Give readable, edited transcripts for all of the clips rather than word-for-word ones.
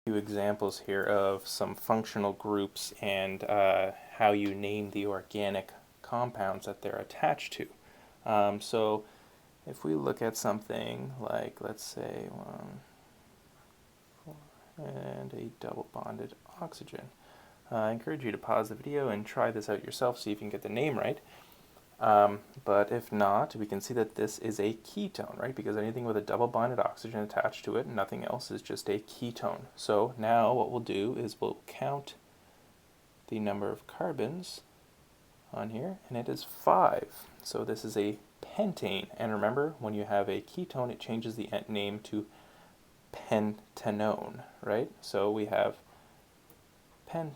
Few examples here of some functional groups and how you name the organic compounds that they're attached to. So if we look at something like, let's say, and a double bonded oxygen. I encourage you to pause the video and try this out yourself, see if you can get the name right. But if not, we can see that this is a ketone, right? Because anything with a double bonded oxygen attached to it, nothing else, is just a ketone. So now what we'll do is we'll count the number of carbons on here, and it is 5. So this is a pentane. And remember, when you have a ketone, it changes the name to pentanone, right? So we have pentanone.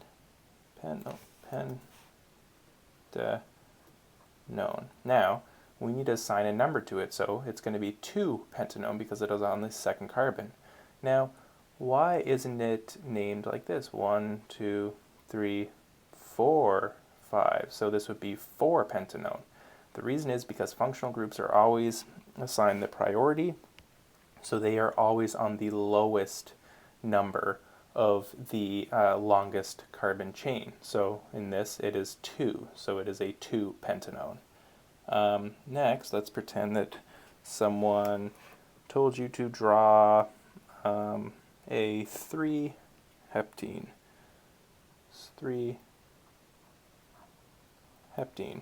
Now, we need to assign a number to it, so it's going to be 2-pentanone because it is on the second carbon. Now, why isn't it named like this? 1, 2, 3, 4, 5. So this would be 4-pentanone. The reason is because functional groups are always assigned the priority, so they are always on the lowest number of the longest carbon chain. So in this, it is 2, so it is a 2-pentanone. Next, let's pretend that someone told you to draw a 3-heptene. 3-heptene.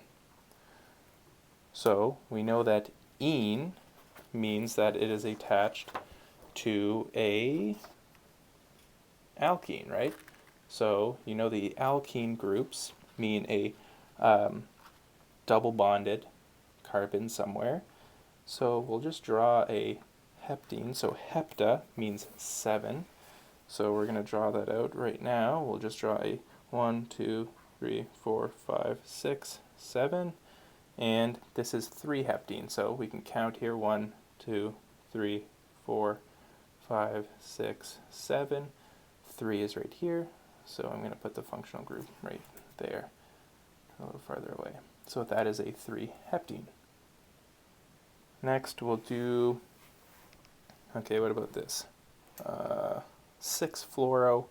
So we know that ene means that it is attached to a alkene, right? So you know the alkene groups mean a double bonded carbon somewhere. So we'll just draw a heptene. So hepta means 7. So we're going to draw that out right now. We'll just draw a 1, 2, 3, 4, 5, 6, 7. And this is 3-heptene. So we can count here 1, 2, 3, 4, 5, 6, 7. 3 is right here. So I'm going to put the functional group right there, a little farther away. So that is a 3-heptene. Next we'll do, okay, what about this? 6-fluoro,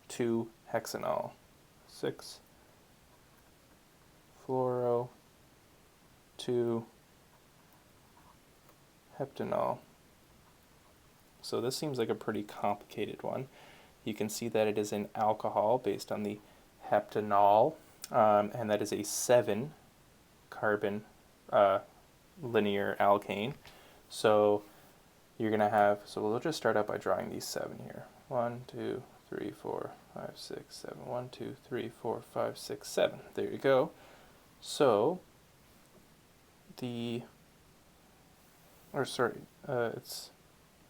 2-hexanol. 6-fluoro, 2-heptanol. So this seems like a pretty complicated one. You can see that it is an alcohol based on the heptanol, and that is a 7-carbon linear alkane. So you're going to have, so we'll just start out by drawing these 7 here. 1, 2, 3, 4, 5, 6, 7. 1, 2, 3, 4, 5, 6, 7. There you go. So it's,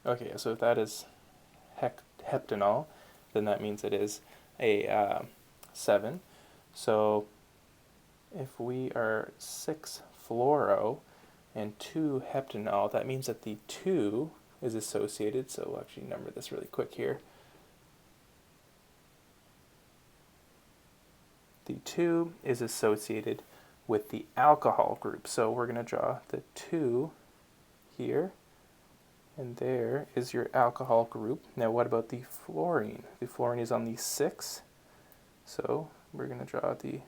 okay, so if that is heptanol, then that means it is a 7. So if we are 6-fluoro and 2-heptanol, that means that the 2 is associated, so we'll actually number this really quick here. The 2 is associated with the alcohol group, so we're going to draw the 2 here, and there is your alcohol group. Now what about the fluorine? The fluorine is on the 6, so we're going to draw the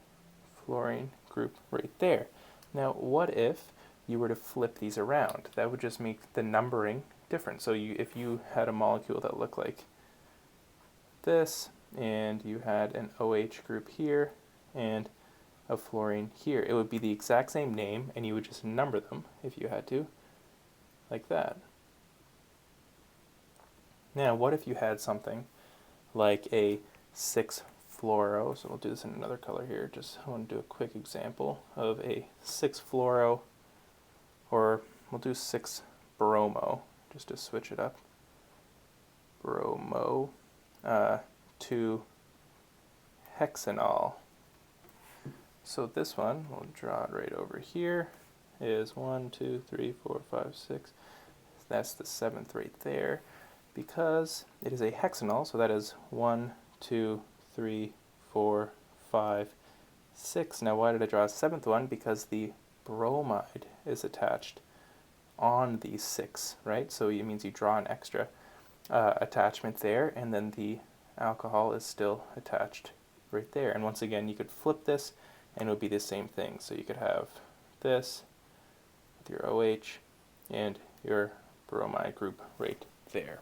fluorine group right there. Now what if you were to flip these around? That would just make the numbering different. So if you had a molecule that looked like this, and you had an OH group here, and a fluorine here, it would be the exact same name, and you would just number them if you had to, like that. Now, what if you had something like a 6-fluoro, so we'll do this in another color here, just I want to do a quick example of a 6-fluoro, or we'll do 6-bromo, just to switch it up, bromo, 2-hexanol. So this one, we'll draw it right over here, is 1, 2, 3, 4, 5, 6, that's the 7th right there, because it is a hexanol, so that is 1, 2, 3, 4, 5, 6. Now why did I draw a 7th one? Because the bromide is attached on the 6, right? So it means you draw an extra. attachment there, and then the alcohol is still attached right there. And once again, you could flip this and it would be the same thing. So you could have this with your OH and your bromide group right there.